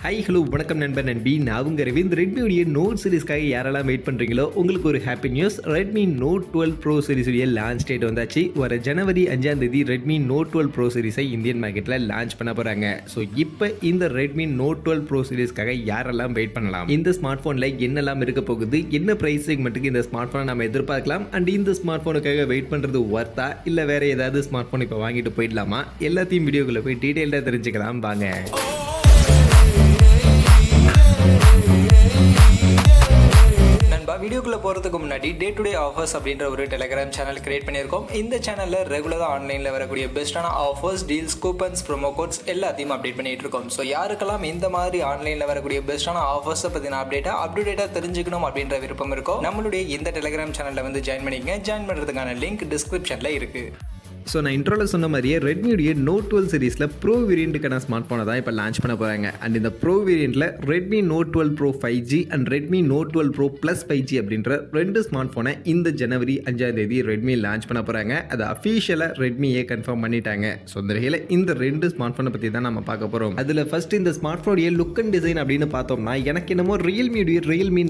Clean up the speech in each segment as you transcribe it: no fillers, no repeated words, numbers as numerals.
Hi hello வணக்கம் நண்பர் நண்பி. நான் உங்கள் ரவி. இந்த ரெட்மியுடைய நோட் சீரிஸ்க்காக யாரெல்லாம் வெயிட் பண்ணுறீங்களோ உங்களுக்கு ஒரு happy news. Redmi Note 12 Pro சீரிஸுடைய லான்ச் டேட் வந்தாச்சு. வர ஜனவரி 5ஆம் தேதி ரெட்மி நோட் 12 ப்ரோ சீரிஸை இந்தியன் மார்க்கெட்டில் லான்ச் பண்ண போகிறாங்க. ஸோ இப்போ இந்த ரெட்மி நோட் 12 ப்ரோ சீரிஸ்க்காக யாரெல்லாம் வெயிட் பண்ணலாம், இந்த ஸ்மார்ட் ஃபோனில் என்னெல்லாம் இருக்க போகுது, என்ன ப்ரைஸ் செக்மெண்ட்டுக்கு இந்த ஸ்மார்ட் ஃபோனை நம்ம எதிர்பார்க்கலாம், அண்ட் இந்த ஸ்மார்ட் ஃபோனுக்காக வெயிட் பண்ணுறது ஒர்த்தா இல்லை வேறு ஏதாவது ஸ்மார்ட் ஃபோன் இப்போ வாங்கிட்டு போயிடலாமா, எல்லாத்தையும் வீடியோக்குள்ளே போய் டீட்டெயிலாக தெரிஞ்சுக்கலாம் வாங்க. வீடியோக்குள்ள போகிறதுக்கு முன்னாடி டே டு டே ஆஃபர்ஸ் அப்படின்ற ஒரு டெலிகிராம் சேனல் கிரியேட் பண்ணியிருக்கோம். இந்த சேனலில் ரெகுலராக ஆன்லைனில் வரக்கூடிய பெஸ்ட்டான offers, deals, coupons, promo quotes எல்லாத்தையும் அப்டேட் பண்ணிட்டு இருக்கோம். ஸோ யாருக்கெல்லாம் இந்த மாதிரி ஆன்லைனில் வரக்கூடிய பெஸ்ட்டான ஆஃபர்ஸை பற்றின அப்டேட்டாக தெரிஞ்சுக்கணும் அப்படின்ற விருப்பம் இருக்கும், நம்மளுடைய இந்த டெலிகிராம் சேனலில் வந்து ஜாயின் பண்ணிக்கங்க. ஜாயின் பண்ணுறதுக்கான லிங்க் டிஸ்கிரிப்ஷனில் இருக்குது. ஸோ நான் இன்ட்ரோவில் சொன்ன மாதிரியே ரெட்மியுடைய நோட் 12 சீரிஸில் ப்ரோ வேரியண்ட்டுக்கான ஸ்மார்ட் ஃபோனை தான் இப்போ லான்ச் பண்ண போகிறாங்க. அண்ட் இந்த ப்ரோ வேரியண்ட்டில் Redmi Note 12 Pro 5G and Redmi Note 12 bro plus 5G அப்படின்ற ரெண்டு ஸ்மார்ட் ஃபோனை இந்த ஜனவரி 5ஆம் தேதி ரெட்மி லான்ச் பண்ண போகிறாங்க. அது அஃபீஷியலாக ரெட்மியே கன்ஃபார்ம் பண்ணிட்டாங்க. ஸோ இந்த வகையில் இந்த ரெண்டு ஸ்மார்ட் ஃபோனை பற்றி தான் நம்ம பார்க்க போகிறோம். அதில் ஃபர்ஸ்ட் இந்த ஸ்மார்ட் ஃபோனுடைய லுக் அண்ட் டிசைன் அப்படின்னு பார்த்தோம்னா எனக்கு என்னமோ Realme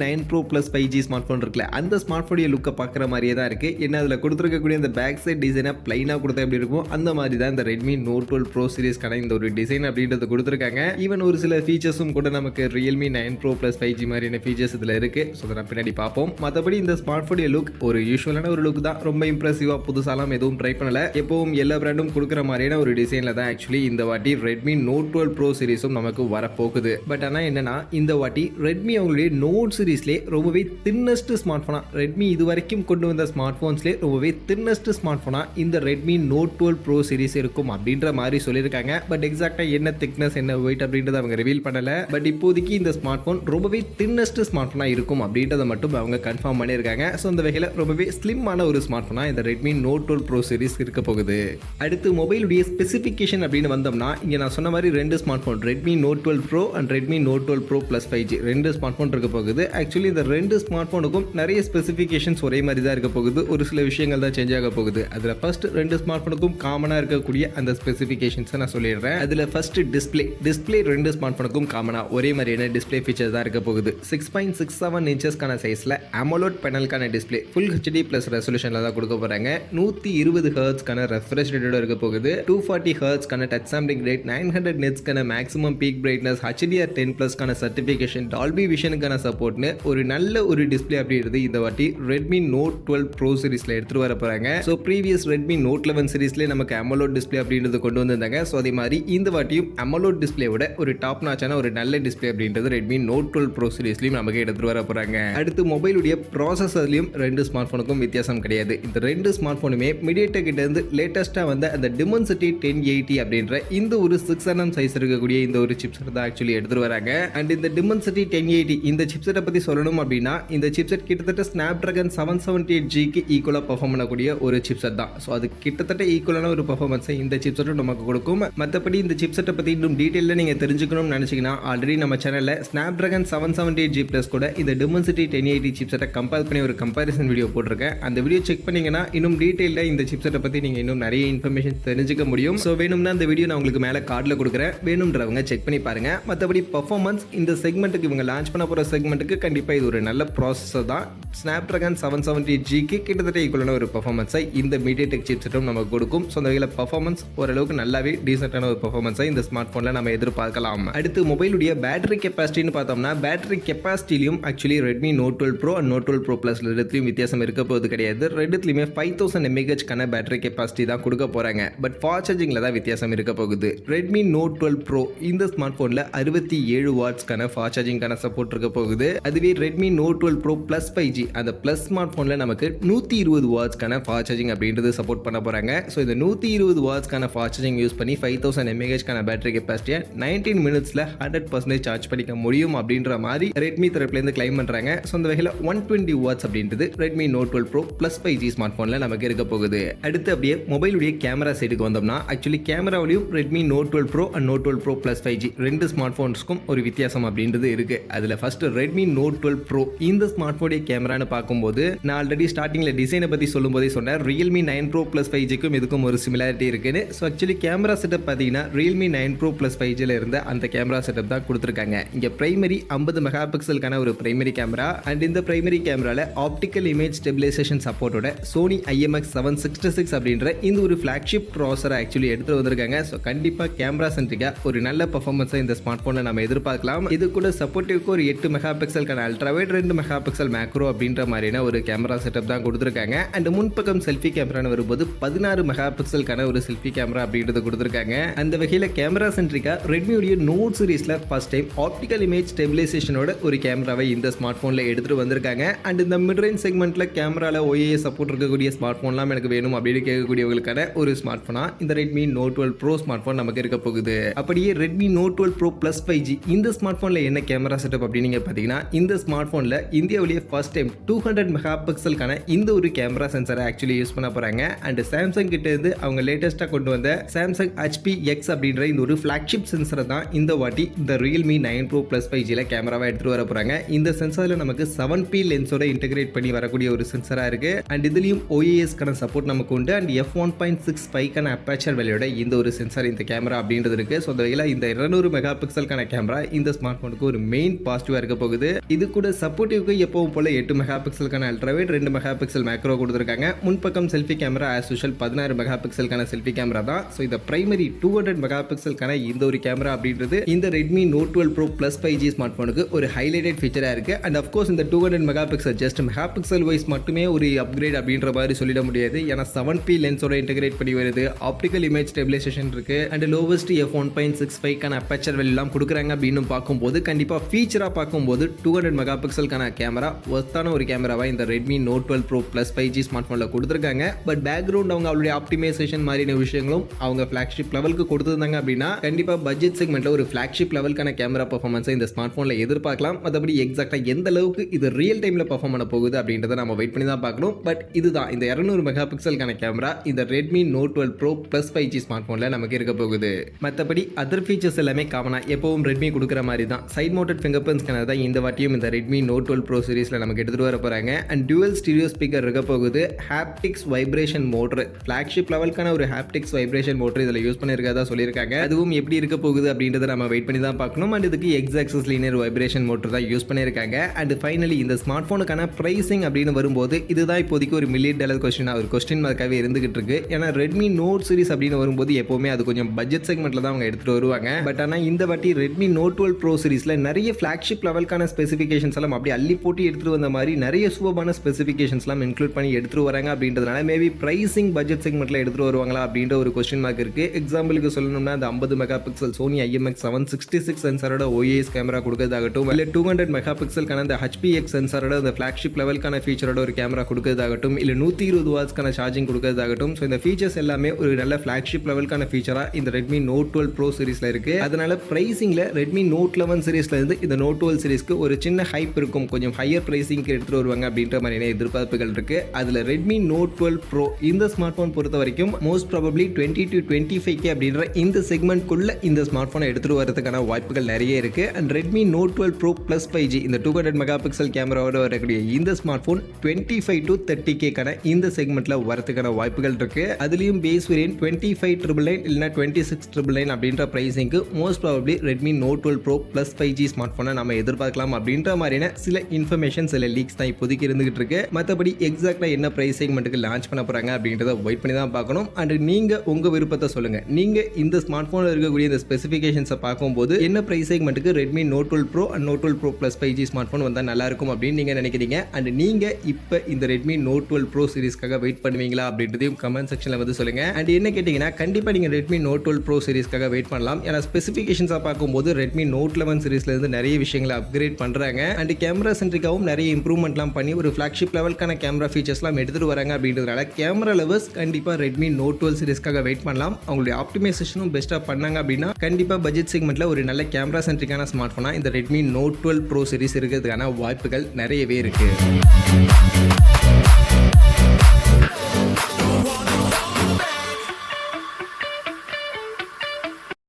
9 bro plus 5G smart phone இருக்குல்ல, அந்த ஸ்மார்ட் ஃபோனுடைய லுக்கை பார்க்குற மாதிரியே தான் இருக்குது. ஏன்னா அதில் கொடுத்துருக்கக்கூடிய அந்த பேக் சைட் டிசைனை பிளைனாக கொடுத்தா எப்படி இருக்கும், அந்த மாதிரி தான் இந்த ரெட்மி நோட் 12 ப்ரோ சீரிஸ்க்கான இந்த ஒரு டிசைன் அப்படின்றது கொடுத்துருக்காங்க. ஈவன் ஒரு சில ஃபீச்சர்ஸும் கூட நமக்கு ரியல்மி 9 ப்ரோ ப்ளஸ் 5G மாதிரியான ஃபீச்சர்ஸ் இதில் இருக்கு. ஸோ அதை பின்னாடி பார்ப்போம். மற்றபடி இந்த ஸ்மார்ட் ஃபோனுடைய லுக் ஒரு யூஸ்வலான ஒரு லுக் தான். ரொம்ப இம்ப்ரெசிவாக புதுசாலாம் எதுவும் ட்ரை பண்ணல. எப்பவும் எல்லா பிராண்டும் கொடுக்குற மாதிரியான ஒரு டிசைனில் தான் ஆக்சுவலி இந்த வாட்டி ரெட்மி நோட் 12 ப்ரோ சீரிஸும் நமக்கு வரப்போகுது. பட் ஆனால் என்னன்னா, இந்த வாட்டி ரெட்மி அவங்களுடைய நோட் சீரிஸ்லேயே ரொம்பவே தின்னஸ்ட் ஸ்மார்ட் ஃபோனா, ரெட்மி இது வரைக்கும் கொண்டு வந்த ஸ்மார்ட் ஃபோன்ஸ்லேயே ரொம்பவே தின்னஸ்ட் ஸ்மார்ட் ஃபோனா இந்த ரெட்மி நோட் 12 ப்ரோ சீரிஸ் இருக்கும் அப்படின்ற மாதிரி சொல்லியிருக்காங்க. பட் எக்ஸாக்டா என்ன திக்னஸ், என்ன வெயிட் அப்படின்றத அவங்க ரிவீல் பண்ணல. பட் இப்போதைக்கு இந்த ஸ்மார்ட் போன் ரொம்பவே தின்னஸ்ட் ஸ்மார்ட் போனா இருக்கும் அப்படின்றத மட்டும் அவங்க கன்ஃபார்ம் பண்ணியிருக்காங்க. ஸோ அந்த வகையில் ரொம்பவே ஸ்லிம்மான ஒரு ஸ்மார்ட் போனா இந்த ரெட்மி நோட் 12 ப்ரோ சீரிஸ் இருக்க போகுது. அடுத்து மொபைலுடைய ஸ்பெசிஃபிகேஷன் அப்படின்னு வந்தோம்னா, இங்கே நான் சொன்ன மாதிரி ரெண்டு smart phone Redmi Note 12 bro and Redmi Note 12 bro plus 5G ரெண்டு ஸ்மார்ட் போன் இருக்க போகுது. ஆக்சுவலி இந்த ரெண்டு ஸ்மார்ட் போனுக்கும் நிறைய ஸ்பெசிஃபிகேஷன்ஸ் ஒரே மாதிரி தான் இருக்க போகுது. ஒரு சில விஷயங்கள் தான் சேஞ்ச் ஆக போகுது. அதில் ஃபர்ஸ்ட் ரெண்டு ஸ்மார்ட் போனுக்கும் காமனாக இருக்கக்கூடிய அந்த ஸ்பெசிஃபிகேஷன்ஸை நான் சொல்லிடுறேன். அதில் ஃபர்ஸ்ட் டிஸ்பிளே ரெண்டு ஸ்மார்ட் போனுக்கும் காமனாக ஒரே மாதிரியான டிஸ்பிளே ஃபீச்சர்ஸ் தான் இருக்க போகுது. 6.67 இன்ச்சஸ்க்கான சைஸில் அமோலோட் பேனலுக்கான டிஸ்பிளே ஃபுல் HD ப்ளஸ் ரெசல்யூஷனில் தான் கொடுக்க போகிறாங்க. 120 ஹெர்ட்ஸ்க்கான ரெஃப்ரெஷ் ரேட்டோட இருக்க போகுது. 240 ஹெர்ட்ஸ்க்கான டச் சாம்பிளிங் ரேட், 900 நிட்ஸ்க்கான மேக்ஸிமம் பீக் பிரைட்னஸ், HDR10+க்கான சர்டிஃபிகேஷன், டால்பி விஷனுக்கான சப்போர்ட்னு ஒரு நல்ல ஒரு டிஸ்பிளே அப்படின்றது இந்த வாட்டி ரெட்மி நோட் 12 ப்ரோ சீரிஸில் எடுத்துகிட்டு வர போகிறாங்க. ஸோ ப்ரீவியஸ் ரெட்மி நோட் 11 சீரிஸ்லேயே நமக்கு அமோலோட் டிஸ்பிளே அப்படின்றது கொண்டு வந்திருந்தாங்க. ஸோ அதே மாதிரி இந்த வாட்டியும் அமோலோட் டிஸ்பிளேவோட ஒரு டாப் நாச்சான ஒரு நல்ல டிஸ்பிளே அப்படின்றது ரெட்மி நோட் 12 ப்ரோ சீரிஸ்லையும் நமக்கு எடுத்துட்டு வர போறாங்க. அடுத்து மொபைலுடைய ப்ராசஸர்லையும் ரெண்டு ஸ்மார்ட் போனுக்கும் வித்தியாசம் கிடையாது. இந்த ரெண்டு ஸ்மார்ட் போனுமே MediaTek கிட்ட இருந்து லேட்டஸ்டா வந்த அந்த Dimensity 1080 அப்படின்ற இந்த ஒரு 6nm சைஸ் இருக்கக்கூடிய இந்த ஒரு சிப்செட் தான் ஆக்சுவலி எடுத்துட்டு வராங்க. அண்ட் இந்த Dimensity 1080 இந்த சிப்செட்டை பத்தி சொல்லணும் அப்படின்னா, இந்த சிப்செட் கிட்டத்தட்ட Snapdragon 778Gக்கு ஈக்குவலா பெர்ஃபார்ம் பண்ணக்கூடிய ஒரு சிப்செட் தான். ஸோ அது கிட்டத்தட்ட ஈக்குவலான ஒரு பெர்ஃபார்மன்ஸை இந்த சிப்செட்டும் நமக்கு கொடுக்கும். மற்றபடி இந்த சிப்செட்டை பற்றி இன்னும் டீட்டெயிலில் நீங்கள் தெரிஞ்சுக்கணும்னு நினச்சிங்கன்னா, ஆல்ரெடி நம்ம சேனலில் Snapdragon 778G+ கூட இந்த Dimensity 1080 சிப்செட்டை கம்பேர் பண்ணி ஒரு கம்பேரிசன் வீடியோ போட்டிருக்கேன். அந்த வீடியோ செக் பண்ணிங்கன்னா இன்னும் டீட்டெயிலாக இந்த சிப்செட்டை பற்றி நீங்கள் இன்னும் நிறைய இன்ஃபர்மேஷன் தெரிஞ்சுக்க முடியும். ஸோ வேணும்னா இந்த வீடியோ நான் உங்களுக்கு மேலே கார்டில் கொடுக்குறேன், வேணுன்றவங்க செக் பண்ணி பாருங்க. மற்றபடி பர்ஃபார்மன்ஸ் இந்த செக்மெண்ட்டுக்கு இவங்க லான்ச் பண்ண போகிற செக்மெண்ட்டுக்கு கண்டிப்பாக இது ஒரு நல்ல ப்ராசஸர் தான். Snapdragon 778Gக்கு கிட்டத்தட்ட ஈக்குவலான ஒரு பர்ஃபார்மன்ஸை இந்த MediaTek சிப்செட்டும் நமக்கு கொடுக்கும். ஸோ அந்த வகையில் பர்ஃபார்மன்ஸ் ஓரளவுக்கு நல்லாவே டீசென்டான ஒரு பர்ஃபார்மன்ஸை இந்த ஸ்மார்ட் ஃபோனில் நம்ம எதிர்பார்க்கலாம். அடுத்து மொபைலுடைய பேட்டரி கெப்பாசிட்டின்னு பார்த்தோம்னா, பேட்டரி கெப்பாசிட்டிலையும் actually Redmi Note 12 bro and Note 12 bro plus ரெண்டுலையும் வித்தியாசம் இருக்க போது கிடையாது. ரெண்டுலையுமே 5000 mAh பேட்டரி கெப்பாசிட்டி தான் கொடுக்க போகிறாங்க. பட் ஃபாஸ்ட் சார்ஜிங்கில் தான் வித்தியாசம் இருக்க போகுது. ரெட்மி நோட் 12 ப்ரோ இந்த ஸ்மார்ட் ஃபோனில் 67 வாட்ஸ்க்கான ஃபாஸ்ட் சார்ஜிங்கான சப்போர்ட் இருக்க போகுது. அதுவே Redmi Note 12 bro plus 5G அந்த ப்ளஸ் ஸ்மார்ட் ஃபோனில் நமக்கு 120 வாட்ஸ்க்கான ஃபாஸ்ட் சார்ஜிங் அப்படின்றது சப்போர்ட் பண்ண போகிறாங்க. ஸோ இந்த 120 வாட்ஸ்க்கான ஃபாஸ்ட் சார்ஜிங் யூஸ் பண்ணி 5000 mAh பேட்டரி கெப்பாசிட்டியை 19 மினிட்ஸ்ல 100% சார்ஜ் பண்ணிக்க முடியும் அப்படின்ற மாதிரி ரெட்மி தரப்புலேருந்து கிளைம் பண்றாங்க. ஸோ அந்த வகையில் 120 வாட்ஸ் அப்படின்றது Redmi Note 12 bro plus 5G smart ஃபோனில் நமக்கு இருக்க போகுது. அடுத்து அப்படியே மொபைலுடைய கேமரா சைடுக்கு வந்தோம்னா, ஆக்சுவலி கேமராவிலையும் Redmi Note 12 bro and Note 12 bro plus 5G ரெண்டு ஸ்மார்ட் ஃபோன்ஸ்க்கும் ஒரு வித்தியாசம் அப்படின்றது இருக்கு. அதில் ஃபர்ஸ்ட் ரெட்மி நோட் 12 ப்ரோ இந்த ஸ்மார்ட் ஃபோனுடைய கேமரான்னு பார்க்கும்போது, நான் ஆல்ரெடி ஸ்டார்டிங்கில் டிசைனை பற்றி சொல்லும் போதே சொன்னேன், ரியல்மி 9 ப்ரோ ப்ளஸ் 5G 5Gக்கும் இதுக்கும் ஒரு சிமிலாரிட்டி இருக்குன்னு. ஸோ ஆக்சுவலி கேமரா செட்டப் பார்த்தீங்கன்னா Realme 9 Pro Plus 5Gல இருந்த அந்த கேமரா செட்டப் தான் கொடுத்துருக்காங்க. இங்கே பிரைமரி 50 மெகா பிக்சலுக்கான ஒரு பிரைமரி கேமரா அண்ட் இந்த பிரைமரி கேமராவில் ஆப்டிக்கல் இமேஜ் ஸ்டெபிலைசேஷன் சப்போர்ட்டோட Sony IMX766 அப்படின்ற இந்த ஒரு ஃபிளாக்ஷிப் ப்ராசரை ஆக்சுவலி எடுத்துகிட்டு வந்திருக்காங்க. ஸோ கண்டிப்பாக கேமரா சென்ட்ரிக்காக ஒரு நல்ல பர்ஃபார்மன்ஸை இந்த ஸ்மார்ட் ஃபோனில் நம்ம எதிர்பார்க்கலாம். இது கூட சப்போர்ட்டிவ்க்கு ஒரு 8 மெகா பிக்சலுக்கான அல்ட்ராவைட் 2 மெகா பிக்சல் மேக்ரோ அப்படின்ற மாதிரியான ஒரு கேமரா செட்டப் தான் கொடுத்துருக்காங்க. அண்ட் முன்பக்கம் செல்ஃபி கேமரான்னு வரும்போது 16 மெகா பிக்சலுக்கான ஒரு செல்ஃபி கேமரா அப்படின்றது கொடுத்துருக்காங்க. அந்த வகையில் கேமரா சென்ட்ரிக்கா ரெட்மியோடைய நோட் சீரிஸில் ஃபர்ஸ்ட் டைம் ஆப்டிக்கல் இமேஜ் ஸ்டெபிலைசேஷனோட ஒரு கேமராவை இந்த ஸ்மார்ட் ஃபோனில் எடுத்துகிட்டு வந்திருக்காங்க. அண்ட் இந்த மிட்ரேஞ்ச் செக்மெண்ட்டில் கேமராவில் OIS சப்போர்ட் இருக்கக்கூடிய ஸ்மார்ட் ஃபோன்லாம் எனக்கு வேணும் அப்படின்னு கேட்கக்கூடியவங்களுக்கான ஒரு ஸ்மார்ட் ஃபோனாக இந்த Redmi Note 12 pro smart phone நமக்கு இருக்க போகுது. அப்படியே Redmi Note 12 bro plus 5G இந்த ஸ்மார்ட் ஃபோனில் என்ன கேமரா செட்டப் அப்படின்னு நீங்கள் பார்த்தீங்கன்னா இந்த ஸ்மார்ட் ஃபோனில் இந்தியாவிலேயே ஃபர்ஸ்ட் டைம் 200 மெகா பிக்சலுக்கான இந்த ஒரு கேமரா சென்சரை ஆக்சுவலி யூஸ் பண்ண போறாங்க. அண்ட் சாம்சங் கிட்ட இருந்து அவங்க லேட்டஸ்டா கொண்டு வந்த சாம்சங் HP-X அப்படின்ற இந்த ஒரு ஃபிளாக்ஷிப் சென்சரை தான் இந்த வாட்டி இந்த Realme 9 Pro Plus 5Gல கேமராவை எடுத்துட்டு வர போறாங்க. இந்த சென்சார்ல நமக்கு 7P லென்ஸோட இன்டகிரேட் பண்ணி வரக்கூடிய ஒரு சென்சரா இருக்கு. அண்ட் இதுலயும் OIS கான சப்போர்ட் நமக்கு உண்டு. அண்ட் f1.65 கான அப்பேச்சர் வேல்யூட இந்த ஒரு சென்சார் இந்த கேமரா அப்படின்றது இருக்கு. ஸோ அந்த வகையில் இந்த 200 மெகா பிக்சலுக்கான கேமரா இந்த ஸ்மார்ட் போனுக்கு ஒரு மெயின் பாசிட்டிவா இருக்க போகுது. இது கூட சப்போர்ட்டிவ்க்கு எப்பவும் போல 8 மெகா பிக்சலுக்கான அல்ட்ராவைட் 2 மெகா பிக்சல் மேக்ரோ கொடுத்துருக்காங்க. முன்பக்கம் selfie camera as usual 16 mega பிக்சலுக்கான செல்ஃபி கேமரா தான். ஸோ இந்த பிரைமரி 200 மெகா பிக்சலுக்கான இந்த ஒரு கேமரா அப்படின்றது இந்த Redmi Note 12 bro plus 5G smart ஃபோனுக்கு ஒரு ஹைலைட்டட் ஃபீச்சராக இருக்கு. அண்ட் அஃப்கோர்ஸ் இந்த 200 mega pixel just mega pixel wise மட்டுமே ஒரு அப்கிரேட் அப்படின்ற மாதிரி சொல்லிட முடியாது. ஏன்னா 7P லென்ஸோட இன்டகிரேட் பண்ணி வருது, ஆப்டிக்கல் இமேஜ் ஸ்டெபிலைசேஷன் இருக்கு, அண்ட் லோவஸ்ட் f1.65 கான அப்பேச்சர் வேல்யூ எல்லாம் கொடுக்குறாங்க அப்படின்னு பார்க்கும்போது கண்டிப்பாக ஃபீச்சராக பார்க்கும்போது 200 மெகா பிக்சலுக்கான கேமரா ஒர்த்தான ஒரு கேமராவாக இந்த Redmi Note 12 bro plus 5G smart ஃபோனில் கொடுத்துருக்காங்க. பட் பேக்ரவுண்ட் அவங்க அவருடைய ஆப்டிமைசேஷன் மாதிரியான விஷயங்களும் அவங்க ஃபிளாக்ஷிப் லெவலுக்கு கொடுத்துருந்தாங்க அப்படின்னா கண்டிப்பாக பட்ஜெட் செக்மெண்ட்டில் ஒரு ஃபிளாக்ஷிப் லெவலுக்கான கேமரா பர்ஃபார்மன்ஸை இந்த ஸ்மார்ட் ஃபோனில் எதிர்பார்க்கலாம். மற்றபடி எக்ஸாக்டாக எந்த அளவுக்கு இது ரியல் டைமில் பர்ஃபார்ம் பண்ண போகுது அப்படின்றத நம்ம வெயிட் பண்ணி தான் பார்க்கணும். பட் இதுதான் இந்த 200 மெகா பிக்சலுக்கான கேமரா இந்த Redmi Note 12 bro plus 5G smart ஃபோனில் நமக்கு இருக்க போகுது. மற்றபடி அதர் ஃபீச்சர்ஸ் எல்லாமே காமனாக எப்பவும் ரெட்மி கொடுக்குற மாதிரி தான். Side mounted fingerprint scanner தான் இந்த வாட்டியும் இந்த ரெட்மி நோட் 12 ப்ரோ சீரிஸில் நமக்கு எடுத்துகிட்டு வர போகிறாங்க. அண்ட் டுவல் ஸ்டீரியோ ஸ்பீக்கர் இருக்க போகுது. ஹாப்டிக்ஸ் வைப்ரேஷன் மோட்டர் ஃபிளாக்ஷிப் லெவலுக்கான ஒரு ஹாப்டிக்ஸ் வைப்ரேஷன் மோட்டர் இதில் யூஸ் பண்ணியிருக்கதா சொல்லியிருக்காங்க. அதுவும் எப்படி இருக்க போகுது அப்படின்றத நம்ம வெயிட் பண்ணி தான் பார்க்கணும். அண்ட் இதுக்கு எக்ஸாக்சஸ் லீனியர் வைப்ரேஷன் மோட்டர் தான் யூஸ் பண்ணியிருக்காங்க. அண்ட் ஃபைனலி இந்த ஸ்மார்ட் ஃபோனுக்கான பிரைசிங் அப்படின்னு வரும்போது இதுதான் இப்போதைக்கு ஒரு $1 மில்லியன் கொஸ்டின் ஒரு கொஸ்டின் மார்க்காகவே இருந்துகிட்டு இருக்கு. ஏன்னா ரெட்மி நோட் சீரிஸ் அப்படின்னு வரும்போது எப்போவுமே அது கொஞ்சம் பட்ஜெட் செக்மெண்ட்டில் தான் அவங்க எடுத்துகிட்டு வருவாங்க. பட் ஆனால் இந்த வாட்டி ரெட்மி நோட் 12 ப்ரோ சீரிஸில் நிறைய ஃபிளாக்ஷிப் லெவலுக்கான ஸ்பெசிஃபிகேஷன்ஸ் எல்லாம் அப்படி அள்ளி போட்டு எடுத்துகிட்டு வந்த மாதிரி நிறைய சூப்பரான ஸ்பெசிஃபிகேஷன்ஸ்லாம் இன்க்ளூட் பண்ணி எடுத்துகிட்டு வராங்க. அப்படின்றதுனால மேபி பிரைசிங் பட்ஜெட் செக்மெண்ட்டில் எடுத்துகிட்டு வருவாங்களா அப்படின்ற ஒரு கொஸ்டின் மார்க் இருக்குது. எக்ஸாம்பிளுக்கு சொல்லணும்னா அந்த 50 மெகா பிக்சல் Sony IMX766 சென்சாரோட OIS கேமரா கொடுக்கறதாகட்டும், இல்லை 200 மெகா பிக்சலுக்கான அந்த HP-X சென்சாரோட அந்த ஃபிளாக்ஷிப் லெவலுக்கான ஃபீச்சரோட ஒரு கேமரா கொடுக்கறதாகட்டும், இல்லை 120 வாட்ஸ்க்கான சார்ஜிங் கொடுக்கறதாகட்டும். ஸோ இந்த ஃபீச்சர்ஸ் எல்லாமே ஒரு நல்ல ஃபிளாக்ஷிப் லெவலுக்கான ஃபீச்சராக இந்த ரெட்மி நோட் 12 ப்ரோ சீரிஸில் இருக்குது. அதனால பிரைசிங்கில் ரெட்மி நோட் 11 சீரிஸில் இருந்து இந்த நோட் 12 சீரிஸ்க்கு ஒரு சின்ன ஹைப் இருக்கும், கொஞ்சம் ஹையர் பிரைசிங்க்கு எடுத்துகிட்டு வருவாங்க அப்படின்ற மாதிரியான எதிர்பார்ப்புகள் இருக்குது. அதில் ரெட்மி நோட் 12 ப்ரோ இந்த ஸ்மார்ட் ஃபோன் பொறுத்த வரைக்கும் மோஸ்ட் ப்ராபப்லி 20 to 25K அப்படின்ற இந்த செக்மெண்ட்குள்ள இந்த ஸ்மார்ட் ஃபோனை எடுத்துகிட்டு வரதுக்கான வாய்ப்புகள் நிறைய இருக்குது. And Redmi Note 12 bro plus 5G இந்த 200 மெகா பிக்சல் கேமராவோட வரக்கூடிய இந்த ஸ்மார்ட் ஃபோன் 25 to 30K இந்த செக்மெண்ட்டில் வரதுக்கான வாய்ப்புகள் இருக்குது. அதுலேயும் பேஸ் வேரியன்ட் 25,999 இல்லைனா 26,999 அப்படின்ற பிரைசிங்க்கு most probably Redmi Note 12 bro plus 5G smart ஃபோனை நம்ம எதிர்பார்க்கலாம் அப்படின்ற மாதிரியான சில இன்ஃபர்மேஷன் சில லீக்ஸ் தான் இப்போதைக்கு இருந்துகிட்டு இருக்கு. மற்றபடி எக்ஸாக்டாக என்ன பிரைஸ் செக்மெண்ட்டுக்கு லான்ச் பண்ண போகிறாங்க அப்படின்றத வெயிட் பண்ணி தான் பார்க்கணும். அண்ட் நீங்கள் உங்கள் விருப்பத்தை சொல்லுங்கள். நீங்கள் இந்த ஸ்மார்ட் ஃபோனில் இருக்கக்கூடிய இந்த ஸ்பெசிஃபிகேஷன்ஸை பார்க்கும்போது என்ன பிரைஸ் செக்மெண்ட்டுக்கு Redmi Note 12 bro and Note 12 bro plus 5G smart phone வந்தால் நல்லாயிருக்கும் அப்படின்னு நீங்கள் நினைக்கிறீங்க. அண்ட் நீங்கள் இப்போ இந்த ரெட்மி நோட் 12 ப்ரோ சீரிஸ்க்காக வெயிட் பண்ணுவீங்களா அப்படின்றதையும் கமெண்ட் செக்ஷனில் வந்து சொல்லுங்கள். அண்ட் என்ன கேட்டிங்கன்னா கண்டிப்பாக நீங்கள் ரெட்மி நோட் 12 ப்ரோ சீரிஸ்க்காக வெயிட் பண்ணலாம். ஏன்னா ஸ்பெசிஃபிகேஷன்ஸாக பார்க்கும்போது ரெட்மி நோட் 11 சீரிஸ்லேருந்து நிறைய விஷயங்களை அப்கிரேட் பண்ணுறாங்க. அண்ட் கேமரா சென்ட்ரிக்காகவும் நிறைய இம்ப்ரூவ்மெண்ட்லாம் பண்ணி ஒரு ஃபிளாக்ஷிப் லெவலுக்கான கேமரா ஃபீச்சர்ஸ்லாம் எடுத்துகிட்டு வராங்க. அப்படின்றதுனால கேமரா லெவல்ஸ் கண்டிப்பாக ரெட்மி நோட் 12 சீரிஸ்க்காக வெயிட் பண்ணலாம். அவங்களுடைய ஆப்டிமைசேஷனும் பெஸ்ட்டாக பண்ணாங்க அப்படின்னா கண்டிப்பாக பட்ஜெட் செக்மெண்ட்டில் ஒரு நல்ல கேமரா சென்ட்ரிக்கான ஸ்மார்ட் ஃபோனாக இந்த ரெட்மி நோட் 12 ப்ரோ சீரிஸ் இருக்கிறதுக்கான வாய்ப்புகள் நிறையவே இருக்குது.